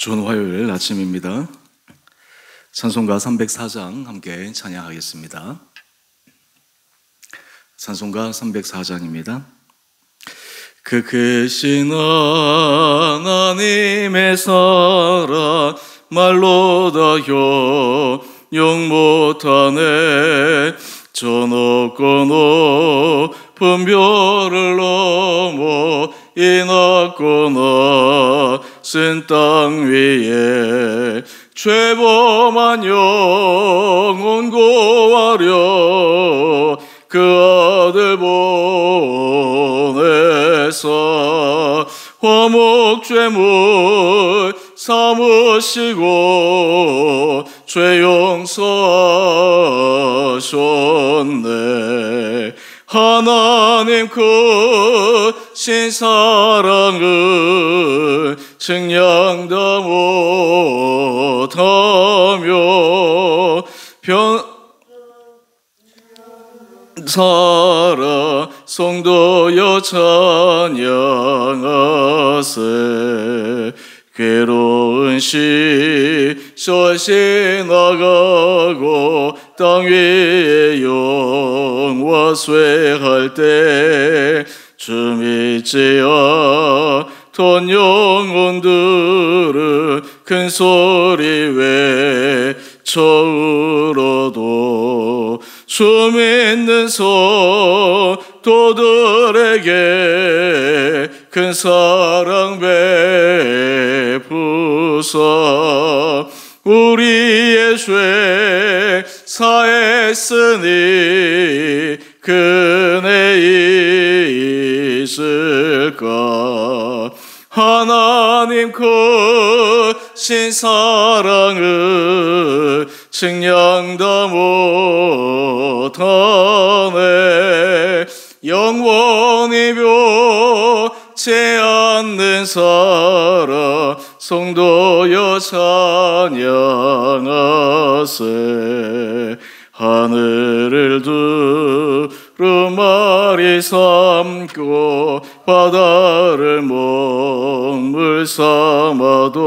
좋은 화요일 아침입니다. 찬송가 304장 함께 찬양하겠습니다. 찬송가 304장입니다. 그 크신 하나님의 사랑 말로 다 효용 못하네. 저 높고 높은 별을 넘어 이 낮고 낮은 땅 위에 죄범한 영혼 고하려 그 아들 보내사 화목 죄물 삼으시고 죄 용서하셨네. 하나님 크신 사랑을 측량 다 못하며 사랑 성도여 찬양하세. 괴로운 시절 지나가고 땅 위에 영화 쇠할 때 주 믿지 않던 영혼들은 큰 소리 외쳐 울어도 주 믿는 성도들에게 큰 사랑 베푸사 우리의 죄 사했으니 그네 있을까. 하나님 크신 사랑을 측량 다 못하네. 영원히 변치 않는 사랑 성도여 찬양하세. 하늘을 두루마리 삼고 바다를 먹물 삼아도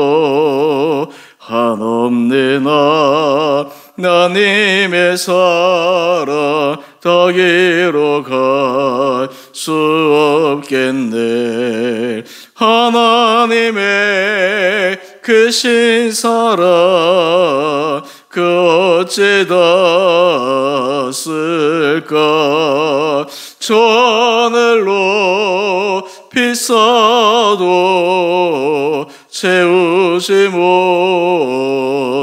한없는 하나님의 사랑 더 길어갈 수 없겠네. 하나님의 크신 사랑 그 어찌 닿았을까. 저 하늘로 비싸도 채우지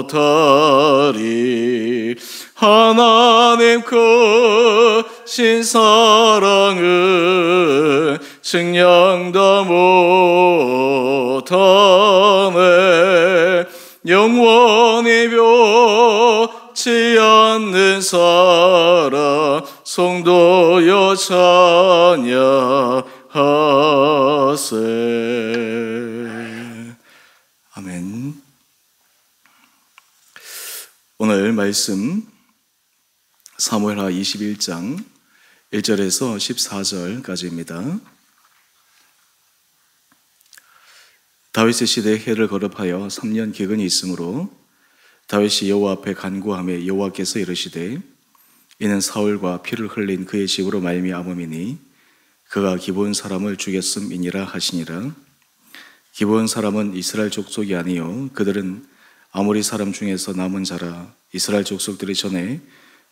못하리. 하나님 크신 사랑을 측량 다 못하네. 영원히 변치 않는 사랑 성도여 찬양하세. 아멘. 오늘 말씀 사무엘하 21장 1절에서 14절까지입니다. 다윗의 시대에 해를 거듭하여 3년 기근이 있으므로 다윗이 여호와 앞에 간구하며 여호와께서 이르시되 이는 사울과 피를 흘린 그의 집으로 말미암음이니 그가 기브온 사람을 죽였음이니라 하시니라. 기브온 사람은 이스라엘 족속이 아니요 그들은 아모리 사람 중에서 남은 자라. 이스라엘 족속들이 전에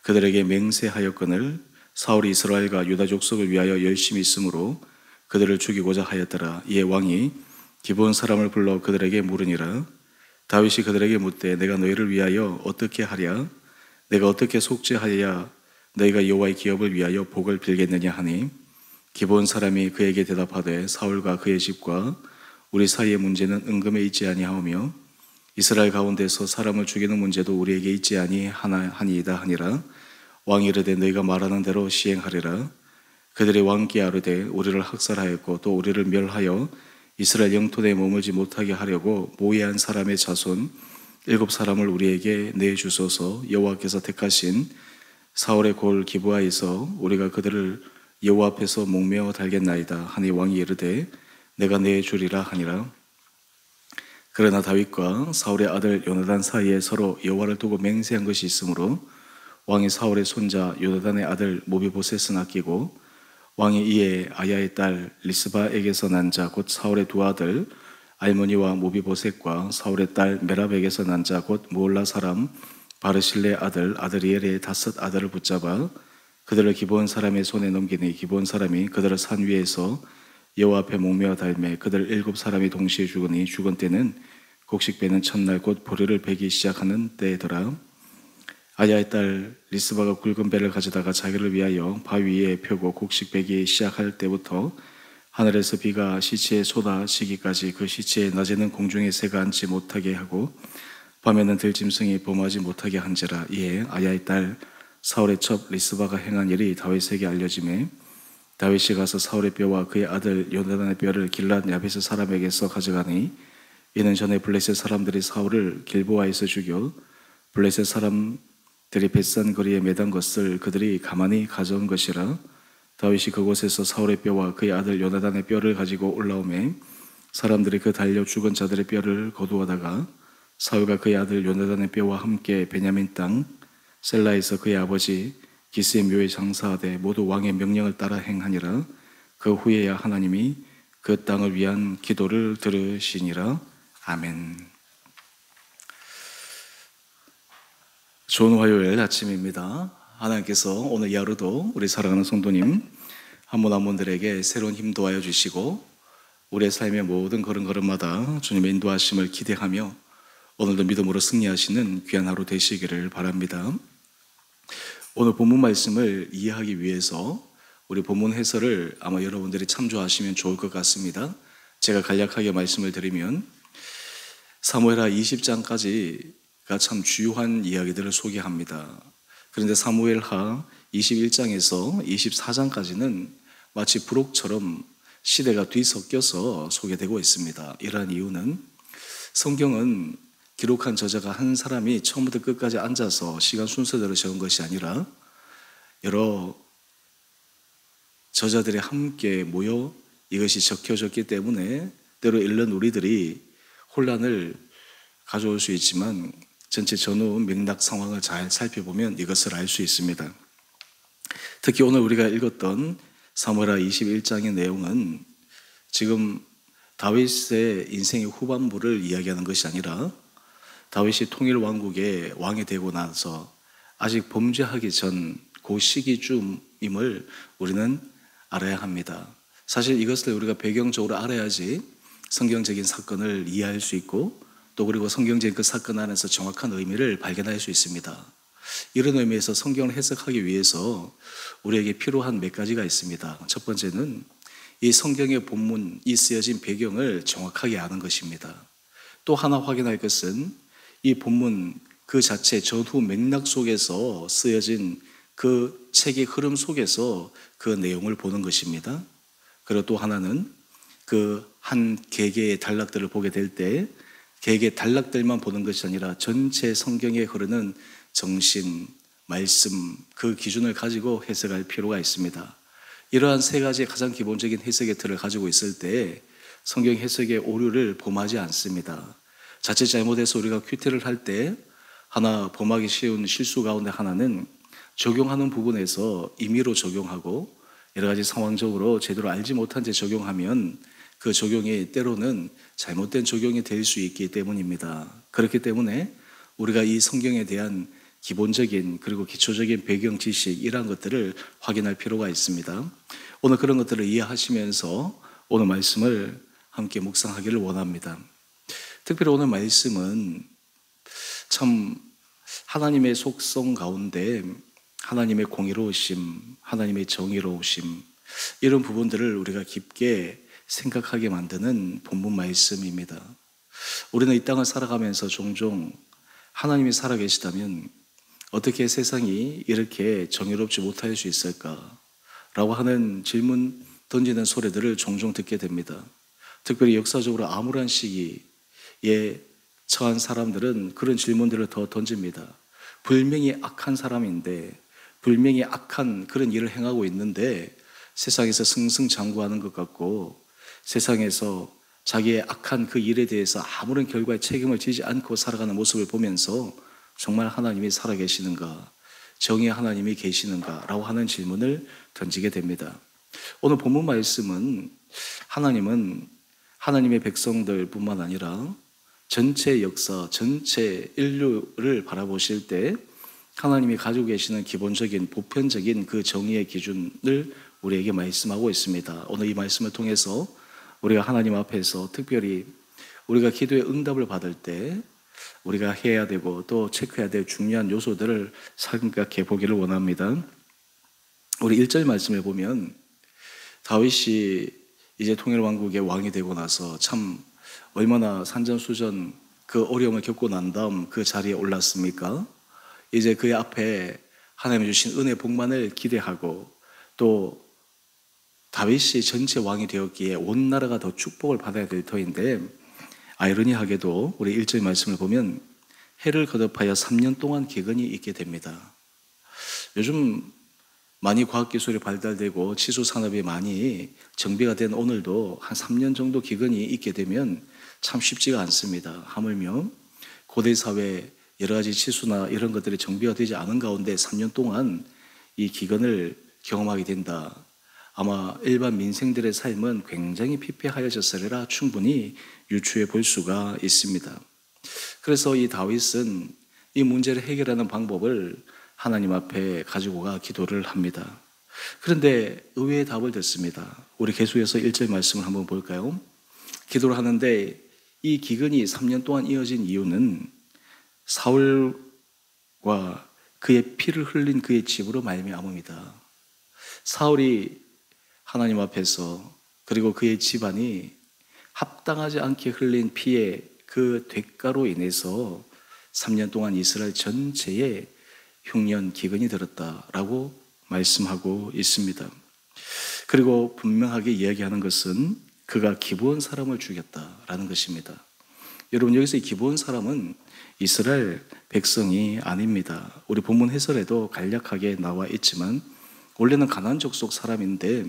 그들에게 맹세하였거늘 사울이 이스라엘과 유다 족속을 위하여 열심히 있으므로 그들을 죽이고자 하였더라. 이에 왕이 기브온 사람을 불러 그들에게 물으니라. 다윗이 그들에게 묻되 내가 너희를 위하여 어떻게 하랴? 내가 어떻게 속죄하여야 너희가 여호와의 기업을 위하여 복을 빌겠느냐 하니 기브온 사람이 그에게 대답하되 사울과 그의 집과 우리 사이의 문제는 은금에 있지 아니하오며 이스라엘 가운데서 사람을 죽이는 문제도 우리에게 있지 아니하니이다 하니라. 왕이 이르되 너희가 말하는 대로 시행하리라. 그들이 왕께 아뢰되 우리를 학살하였고 또 우리를 멸하여 이스라엘 영토 내에 머물지 못하게 하려고 모해한 사람의 자손 7사람을 우리에게 내주소서. 여호와께서 택하신 사울의 골 기브아에서 우리가 그들을 여호와 앞에서 목매어 달겠나이다 하니 왕이 이르되 내가 내주리라 하니라. 그러나 다윗과 사울의 아들 요나단 사이에 서로 여호와를 두고 맹세한 것이 있으므로 왕이 사울의 손자 요나단의 아들 모비보셋은 아끼고 왕이 이에 아야의 딸 리스바에게서 난 자 곧 사울의 두 아들 알모니와 모비보셋과 사울의 딸 메랍에게서 난 자 곧 무올라 사람 바르실레의 아들 아드리엘의 다섯 아들을 붙잡아 그들을 기브온 사람의 손에 넘기니 기브온 사람이 그들을 산 위에서 여호와 앞에 목매어 달매 그들 7사람이 동시에 죽으니 죽은 때는 곡식 베는 첫날 곧 보리를 베기 시작하는 때더라. 아야의 딸 리스바가 굵은 배를 가져다가 자기를 위하여 바위 위에 펴고 곡식 베기 시작할 때부터 하늘에서 비가 시체에 쏟아지기까지 그 시체에 낮에는 공중에 새가 앉지 못하게 하고 밤에는 들짐승이 범하지 못하게 한지라. 이에 아야의 딸 사울의 첩 리스바가 행한 일이 다윗에게 알려지매 다윗이 가서 사울의 뼈와 그의 아들 요나단의 뼈를 길랏 야베스 사람에게서 가져가니 이는 전에 블레셋 사람들이 사울을 길보아에서 죽여 블레셋 사람들이 벳산 거리에 매단 것을 그들이 가만히 가져온 것이라. 다윗이 그곳에서 사울의 뼈와 그의 아들 요나단의 뼈를 가지고 올라오매 사람들이 그 달려 죽은 자들의 뼈를 거두어다가 사울과 그의 아들 요나단의 뼈와 함께 베냐민 땅 셀라에서 그의 아버지 기스의 묘에 장사하되 모두 왕의 명령을 따라 행하니라. 그 후에야 하나님이 그 땅을 위한 기도를 들으시니라. 아멘. 좋은 화요일 아침입니다. 하나님께서 오늘 이 하루도 우리 사랑하는 성도님 한 분 한 분들에게 새로운 힘 도와여 주시고 우리의 삶의 모든 걸음걸음마다 주님의 인도하심을 기대하며 오늘도 믿음으로 승리하시는 귀한 하루 되시기를 바랍니다. 오늘 본문 말씀을 이해하기 위해서 우리 본문 해설을 아마 여러분들이 참조하시면 좋을 것 같습니다. 제가 간략하게 말씀을 드리면 사무엘하 20장까지가 참 주요한 이야기들을 소개합니다. 그런데 사무엘하 21장에서 24장까지는 마치 부록처럼 시대가 뒤섞여서 소개되고 있습니다. 이러한 이유는 성경은 기록한 저자가 한 사람이 처음부터 끝까지 앉아서 시간 순서대로 적은 것이 아니라 여러 저자들이 함께 모여 이것이 적혀졌기 때문에 때로 읽는 우리들이 혼란을 가져올 수 있지만 전체 전후 맥락 상황을 잘 살펴보면 이것을 알 수 있습니다. 특히 오늘 우리가 읽었던 사무엘하 21장의 내용은 지금 다윗의 인생의 후반부를 이야기하는 것이 아니라 다윗이 통일 왕국의 왕이 되고 나서 아직 범죄하기 전 그 시기쯤임을 우리는 알아야 합니다. 사실 이것을 우리가 배경적으로 알아야지 성경적인 사건을 이해할 수 있고 또 그리고 성경적인 그 사건 안에서 정확한 의미를 발견할 수 있습니다. 이런 의미에서 성경을 해석하기 위해서 우리에게 필요한 몇 가지가 있습니다. 첫 번째는 이 성경의 본문, 이 쓰여진 배경을 정확하게 아는 것입니다. 또 하나 확인할 것은 이 본문 그 자체 전후 맥락 속에서 쓰여진 그 책의 흐름 속에서 그 내용을 보는 것입니다. 그리고 또 하나는 그 한 개개의 단락들을 보게 될 때 개개의 단락들만 보는 것이 아니라 전체 성경에 흐르는 정신, 말씀 그 기준을 가지고 해석할 필요가 있습니다. 이러한 세 가지의 가장 기본적인 해석의 틀을 가지고 있을 때 성경 해석의 오류를 범하지 않습니다. 자칫 잘못해서 우리가 큐티를 할 때 하나 범하기 쉬운 실수 가운데 하나는 적용하는 부분에서 임의로 적용하고 여러 가지 상황적으로 제대로 알지 못한 채 적용하면 그 적용이 때로는 잘못된 적용이 될 수 있기 때문입니다. 그렇기 때문에 우리가 이 성경에 대한 기본적인 그리고 기초적인 배경 지식 이러한 것들을 확인할 필요가 있습니다. 오늘 그런 것들을 이해하시면서 오늘 말씀을 함께 묵상하기를 원합니다. 특별히 오늘 말씀은 참 하나님의 속성 가운데 하나님의 공의로우심, 하나님의 정의로우심 이런 부분들을 우리가 깊게 생각하게 만드는 본문 말씀입니다. 우리는 이 땅을 살아가면서 종종 하나님이 살아계시다면 어떻게 세상이 이렇게 정의롭지 못할 수 있을까? 라고 하는 질문 던지는 소리들을 종종 듣게 됩니다. 특별히 역사적으로 암울한 시기에 처한 사람들은 그런 질문들을 더 던집니다. 분명히 악한 사람인데 분명히 악한 그런 일을 행하고 있는데 세상에서 승승장구하는 것 같고 세상에서 자기의 악한 그 일에 대해서 아무런 결과에 책임을 지지 않고 살아가는 모습을 보면서 정말 하나님이 살아계시는가, 정의의 하나님이 계시는가 라고 하는 질문을 던지게 됩니다. 오늘 본문 말씀은 하나님은 하나님의 백성들뿐만 아니라 전체 역사, 전체 인류를 바라보실 때 하나님이 가지고 계시는 기본적인 보편적인 그 정의의 기준을 우리에게 말씀하고 있습니다. 오늘 이 말씀을 통해서 우리가 하나님 앞에서 특별히 우리가 기도의 응답을 받을 때 우리가 해야 되고 또 체크해야 될 중요한 요소들을 생각해 보기를 원합니다. 우리 1절 말씀을 보면 다윗이 이제 통일왕국의 왕이 되고 나서 참 얼마나 산전수전 그 어려움을 겪고 난 다음 그 자리에 올랐습니까? 이제 그의 앞에 하나님이 주신 은혜 복만을 기대하고 또 다윗이 전체 왕이 되었기에 온 나라가 더 축복을 받아야 될 터인데 아이러니하게도 우리 1절 말씀을 보면 해를 거듭하여 3년 동안 기근이 있게 됩니다. 요즘 많이 과학기술이 발달되고 치수 산업이 많이 정비가 된 오늘도 한 3년 정도 기근이 있게 되면 참 쉽지가 않습니다. 하물며 고대 사회 여러 가지 치수나 이런 것들이 정비가 되지 않은 가운데 3년 동안 이 기근을 경험하게 된다. 아마 일반 민생들의 삶은 굉장히 피폐하여졌으리라 충분히 유추해 볼 수가 있습니다. 그래서 이 다윗은 이 문제를 해결하는 방법을 하나님 앞에 가지고 가 기도를 합니다. 그런데 의외의 답을 듣습니다. 우리 계속해서 1절 말씀을 한번 볼까요? 기도를 하는데 이 기근이 3년 동안 이어진 이유는 사울과 그의 피를 흘린 그의 집으로 말미암음이다. 사울이 하나님 앞에서 그리고 그의 집안이 합당하지 않게 흘린 피의 그 대가로 인해서 3년 동안 이스라엘 전체에 흉년 기근이 들었다라고 말씀하고 있습니다. 그리고 분명하게 이야기하는 것은 그가 기브온 사람을 죽였다라는 것입니다. 여러분 여기서 이 기브온 사람은 이스라엘 백성이 아닙니다. 우리 본문 해설에도 간략하게 나와 있지만 원래는 가나안 족속 사람인데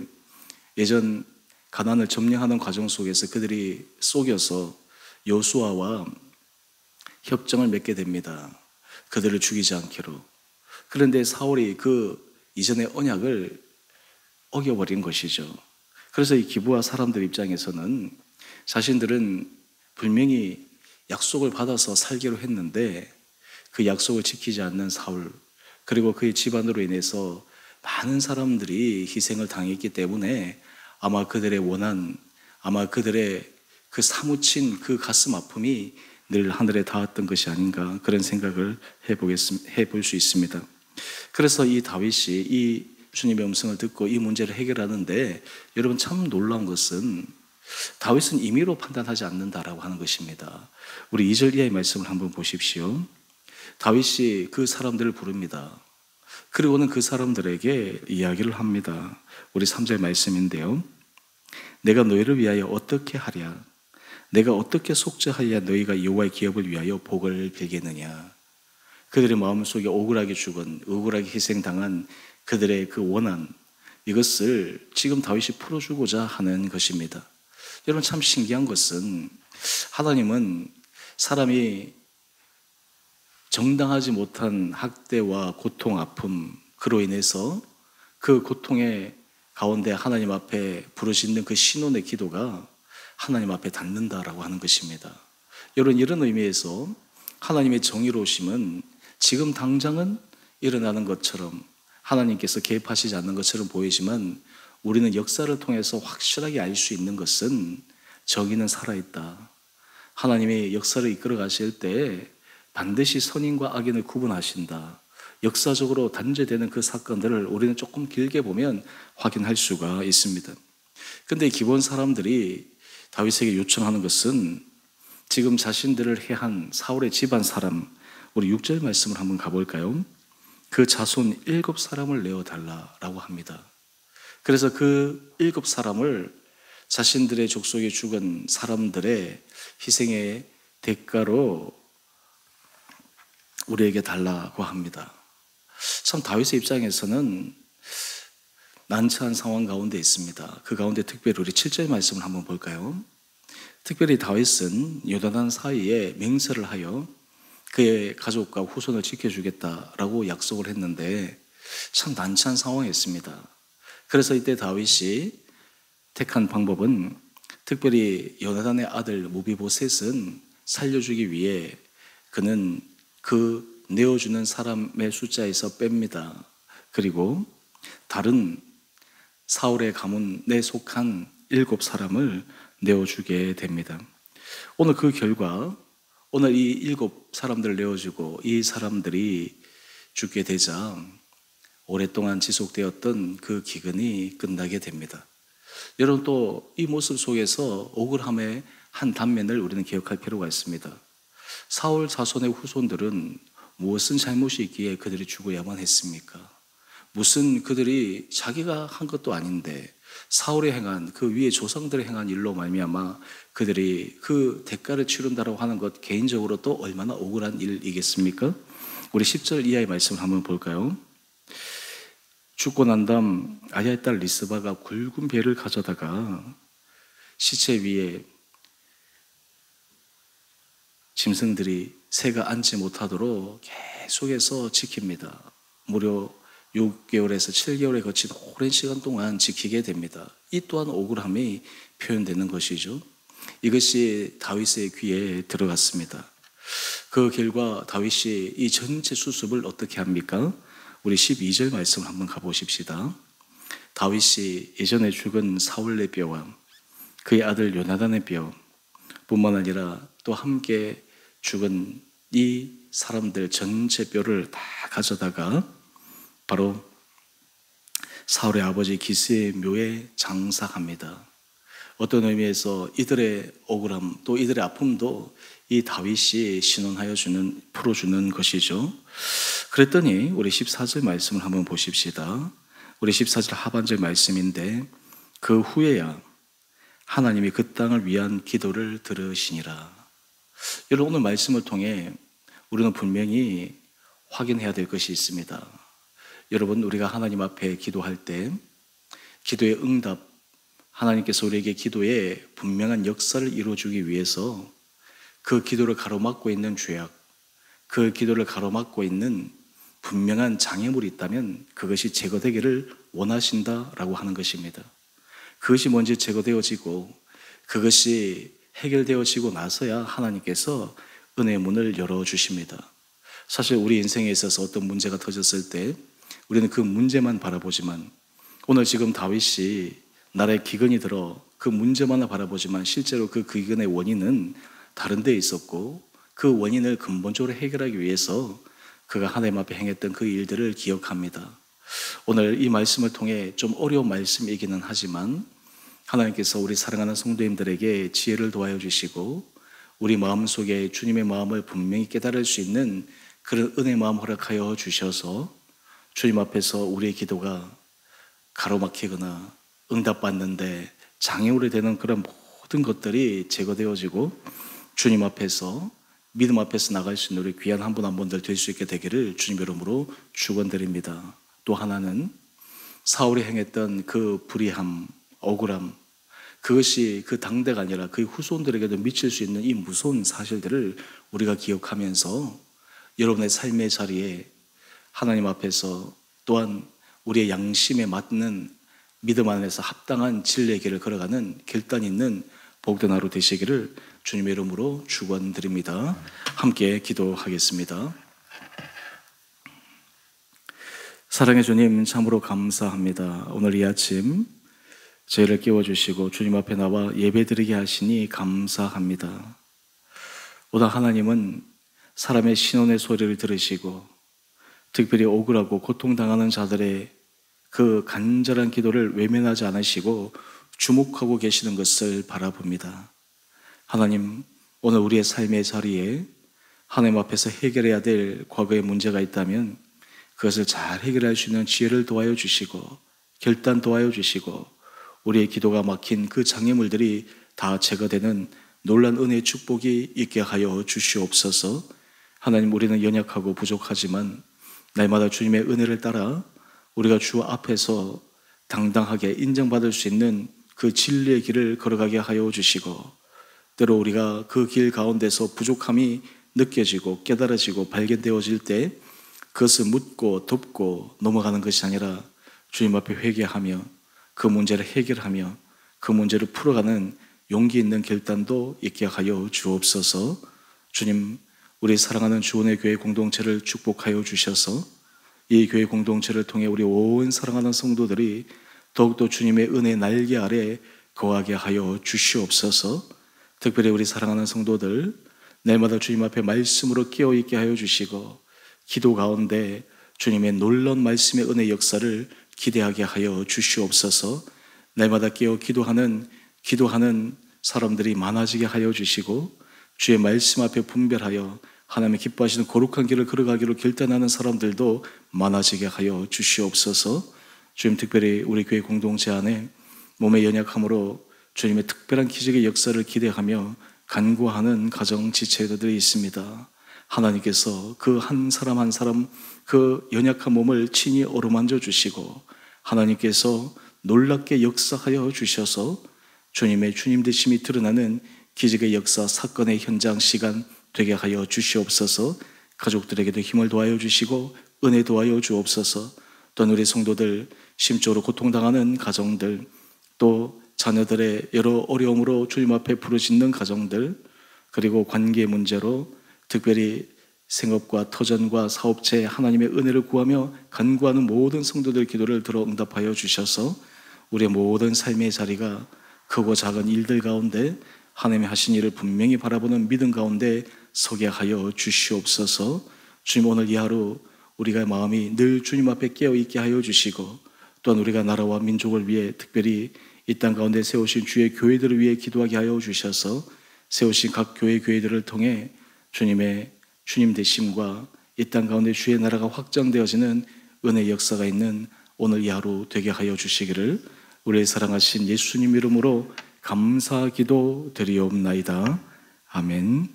예전 가나안을 점령하는 과정 속에서 그들이 속여서 여호수아와 협정을 맺게 됩니다. 그들을 죽이지 않기로. 그런데 사울이 그 이전의 언약을 어겨버린 것이죠. 그래서 이 기브아 사람들 입장에서는 자신들은 분명히 약속을 받아서 살기로 했는데 그 약속을 지키지 않는 사울 그리고 그의 집안으로 인해서 많은 사람들이 희생을 당했기 때문에 아마 그들의 원한, 아마 그들의 그 사무친 그 가슴 아픔이 늘 하늘에 닿았던 것이 아닌가 그런 생각을 해볼 수 있습니다. 그래서 이 다윗이 이 주님의 음성을 듣고 이 문제를 해결하는데 여러분 참 놀라운 것은 다윗은 임의로 판단하지 않는다라고 하는 것입니다. 우리 2절 이하의 말씀을 한번 보십시오. 다윗이 그 사람들을 부릅니다. 그리고는 그 사람들에게 이야기를 합니다. 우리 3절 말씀인데요. 내가 너희를 위하여 어떻게 하랴? 내가 어떻게 속죄하여 너희가 여호와의 기업을 위하여 복을 빌겠느냐? 그들의 마음속에 억울하게 죽은, 억울하게 희생당한 그들의 그 원한, 이것을 지금 다윗이 풀어주고자 하는 것입니다. 여러분 참 신기한 것은 하나님은 사람이 정당하지 못한 학대와 고통, 아픔, 그로 인해서 그 고통의 가운데 하나님 앞에 부르짖는 그 신혼의 기도가 하나님 앞에 닿는다라고 하는 것입니다. 여러분 이런 의미에서 하나님의 정의로우심은 지금 당장은 일어나는 것처럼 하나님께서 개입하시지 않는 것처럼 보이지만 우리는 역사를 통해서 확실하게 알 수 있는 것은 정의는 살아있다. 하나님이 역사를 이끌어 가실 때 반드시 선인과 악인을 구분하신다. 역사적으로 단죄되는 그 사건들을 우리는 조금 길게 보면 확인할 수가 있습니다. 그런데 기본 사람들이 다윗에게 요청하는 것은 지금 자신들을 해한 사울의 집안 사람, 우리 6절 말씀을 한번 가볼까요? 그 자손 7사람을 내어달라라고 합니다. 그래서 그 7사람을 자신들의 족속에 죽은 사람들의 희생의 대가로 우리에게 달라고 합니다. 참 다윗의 입장에서는 난처한 상황 가운데 있습니다. 그 가운데 특별히 우리 7절 말씀을 한번 볼까요? 특별히 다윗은 요나단 사이에 맹세를 하여 그의 가족과 후손을 지켜주겠다라고 약속을 했는데 참 난처한 상황이었습니다. 그래서 이때 다윗이 택한 방법은 특별히 요나단의 아들 무비보셋은 살려주기 위해 그는 그 내어주는 사람의 숫자에서 뺍니다. 그리고 다른 사울의 가문에 속한 7사람을 내어주게 됩니다. 오늘 그 결과 오늘 이 7사람들을 내어주고 이 사람들이 죽게 되자 오랫동안 지속되었던 그 기근이 끝나게 됩니다. 여러분 또 이 모습 속에서 억울함의 한 단면을 우리는 기억할 필요가 있습니다. 사울 자손의 후손들은 무엇은 잘못이 있기에 그들이 죽어야만 했습니까? 무슨 그들이 자기가 한 것도 아닌데 사울이 행한 그 위에 조상들이 행한 일로 말미암아 그들이 그 대가를 치른다라고 하는 것 개인적으로 또 얼마나 억울한 일이겠습니까? 우리 10절 이하의 말씀을 한번 볼까요? 죽고 난 다음 아야의 딸 리스바가 굵은 배를 가져다가 시체 위에 짐승들이 새가 앉지 못하도록 계속해서 지킵니다. 무려 6개월에서 7개월에 거친 오랜 시간 동안 지키게 됩니다. 이 또한 억울함이 표현되는 것이죠. 이것이 다윗의 귀에 들어갔습니다. 그 결과 다윗이 이 전체 수습을 어떻게 합니까? 우리 12절 말씀을 한번 가보십시다. 다윗이 예전에 죽은 사울의 뼈와 그의 아들 요나단의 뼈 뿐만 아니라 또 함께 죽은 이 사람들 전체 뼈를 다 가져다가 바로 사울의 아버지 기스의 묘에 장사합니다. 어떤 의미에서 이들의 억울함 또 이들의 아픔도 이 다윗이 신원하여 풀어주는 것이죠. 그랬더니 우리 14절 말씀을 한번 보십시다. 우리 14절 하반절 말씀인데 그 후에야 하나님이 그 땅을 위한 기도를 들으시니라. 여러분 오늘 말씀을 통해 우리는 분명히 확인해야 될 것이 있습니다. 여러분 우리가 하나님 앞에 기도할 때 기도의 응답 하나님께서 우리에게 기도의 분명한 역사를 이루어주기 위해서 그 기도를 가로막고 있는 죄악 그 기도를 가로막고 있는 분명한 장애물이 있다면 그것이 제거되기를 원하신다라고 하는 것입니다. 그것이 먼저 제거되어지고 그것이 해결되어지고 나서야 하나님께서 은혜의 문을 열어주십니다. 사실 우리 인생에 있어서 어떤 문제가 터졌을 때 우리는 그 문제만 바라보지만 오늘 지금 다윗이 나라에 기근이 들어 그 문제만 바라보지만 실제로 그 기근의 원인은 다른 데 있었고 그 원인을 근본적으로 해결하기 위해서 그가 하나님 앞에 행했던 그 일들을 기억합니다. 오늘 이 말씀을 통해 좀 어려운 말씀이기는 하지만 하나님께서 우리 사랑하는 성도님들에게 지혜를 도와여 주시고 우리 마음속에 주님의 마음을 분명히 깨달을 수 있는 그런 은혜의 마음 허락하여 주셔서 주님 앞에서 우리의 기도가 가로막히거나 응답받는데 장애물이 되는 그런 모든 것들이 제거되어지고 주님 앞에서 믿음 앞에서 나갈 수 있는 우리 귀한 한 분 한 분들 될 수 있게 되기를 주님 이름으로 축원드립니다. 또 하나는 사울이 행했던 그 불의함, 억울함 그것이 그 당대가 아니라 그 후손들에게도 미칠 수 있는 이 무서운 사실들을 우리가 기억하면서 여러분의 삶의 자리에 하나님 앞에서 또한 우리의 양심에 맞는 믿음 안에서 합당한 진리의 길을 걸어가는 결단 있는 복된 하루 되시기를 주님의 이름으로 축원드립니다. 함께 기도하겠습니다. 사랑의 주님 참으로 감사합니다. 오늘 이 아침 저희를 깨워주시고 주님 앞에 나와 예배드리게 하시니 감사합니다. 오늘 하나님은 사람의 신원의 소리를 들으시고 특별히 억울하고 고통당하는 자들의 그 간절한 기도를 외면하지 않으시고 주목하고 계시는 것을 바라봅니다. 하나님, 오늘 우리의 삶의 자리에 하나님 앞에서 해결해야 될 과거의 문제가 있다면 그것을 잘 해결할 수 있는 지혜를 도와여 주시고 결단 도와여 주시고 우리의 기도가 막힌 그 장애물들이 다 제거되는 놀란 은혜의 축복이 있게 하여 주시옵소서. 하나님, 우리는 연약하고 부족하지만 날마다 주님의 은혜를 따라 우리가 주 앞에서 당당하게 인정받을 수 있는 그 진리의 길을 걸어가게 하여 주시고 때로 우리가 그 길 가운데서 부족함이 느껴지고 깨달아지고 발견되어질 때 그것을 묻고 덮고 넘어가는 것이 아니라 주님 앞에 회개하며 그 문제를 해결하며 그 문제를 풀어가는 용기 있는 결단도 있게 하여 주옵소서. 주님, 우리 사랑하는 주원의 교회 공동체를 축복하여 주셔서 이 교회 공동체를 통해 우리 온 사랑하는 성도들이 더욱더 주님의 은혜 날개 아래 거하게 하여 주시옵소서. 특별히 우리 사랑하는 성도들 날마다 주님 앞에 말씀으로 깨어있게 하여 주시고 기도 가운데 주님의 놀라운 말씀의 은혜 역사를 기대하게 하여 주시옵소서. 날마다 깨어 기도하는 사람들이 많아지게 하여 주시고 주의 말씀 앞에 분별하여 하나님의 기뻐하시는 거룩한 길을 걸어가기로 결단하는 사람들도 많아지게 하여 주시옵소서. 주님, 특별히 우리 교회 공동체 안에 몸의 연약함으로 주님의 특별한 기적의 역사를 기대하며 간구하는 가정 지체들이 있습니다. 하나님께서 그 한 사람 한 사람 그 연약한 몸을 친히 어루만져 주시고 하나님께서 놀랍게 역사하여 주셔서 주님의 주님 되심이 드러나는 기적의 역사 사건의 현장 시간 되게 하여 주시옵소서. 가족들에게도 힘을 도와여 주시고 은혜 도와여 주옵소서. 또한 우리 성도들 심적으로 고통당하는 가정들, 또 자녀들의 여러 어려움으로 주님 앞에 부르짖는 가정들, 그리고 관계 문제로 특별히 생업과 터전과 사업체 하나님의 은혜를 구하며 간구하는 모든 성도들 기도를 들어 응답하여 주셔서 우리의 모든 삶의 자리가 크고 작은 일들 가운데 하나님의 하신 일을 분명히 바라보는 믿음 가운데 서게 하여 주시옵소서. 주님, 오늘 이 하루 우리가 마음이 늘 주님 앞에 깨어있게 하여 주시고 또한 우리가 나라와 민족을 위해 특별히 이 땅 가운데 세우신 주의 교회들을 위해 기도하게 하여 주셔서 세우신 각 교회들을 통해 주님 되심과 이 땅 가운데 주의 나라가 확장되어지는 은혜 역사가 있는 오늘 이 하루 되게 하여 주시기를 우리의 사랑하신 예수님 이름으로 감사 기도 드리옵나이다. 아멘.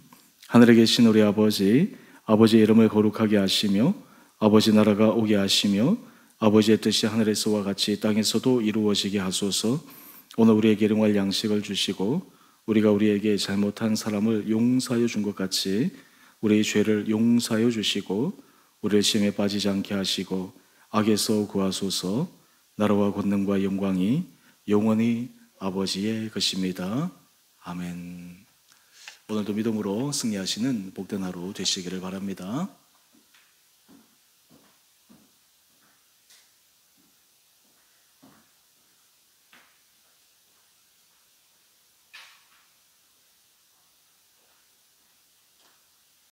하늘에 계신 우리 아버지, 아버지의 이름을 거룩하게 하시며 아버지 나라가 오게 하시며 아버지의 뜻이 하늘에서와 같이 땅에서도 이루어지게 하소서. 오늘 우리에게 일용할 양식을 주시고 우리가 우리에게 잘못한 사람을 용서하여 준 것 같이 우리의 죄를 용서하여 주시고 우리를 시험에 빠지지 않게 하시고 악에서 구하소서. 나라와 권능과 영광이 영원히 아버지의 것입니다. 아멘. 오늘도 믿음으로 승리하시는 복된 하루 되시기를 바랍니다.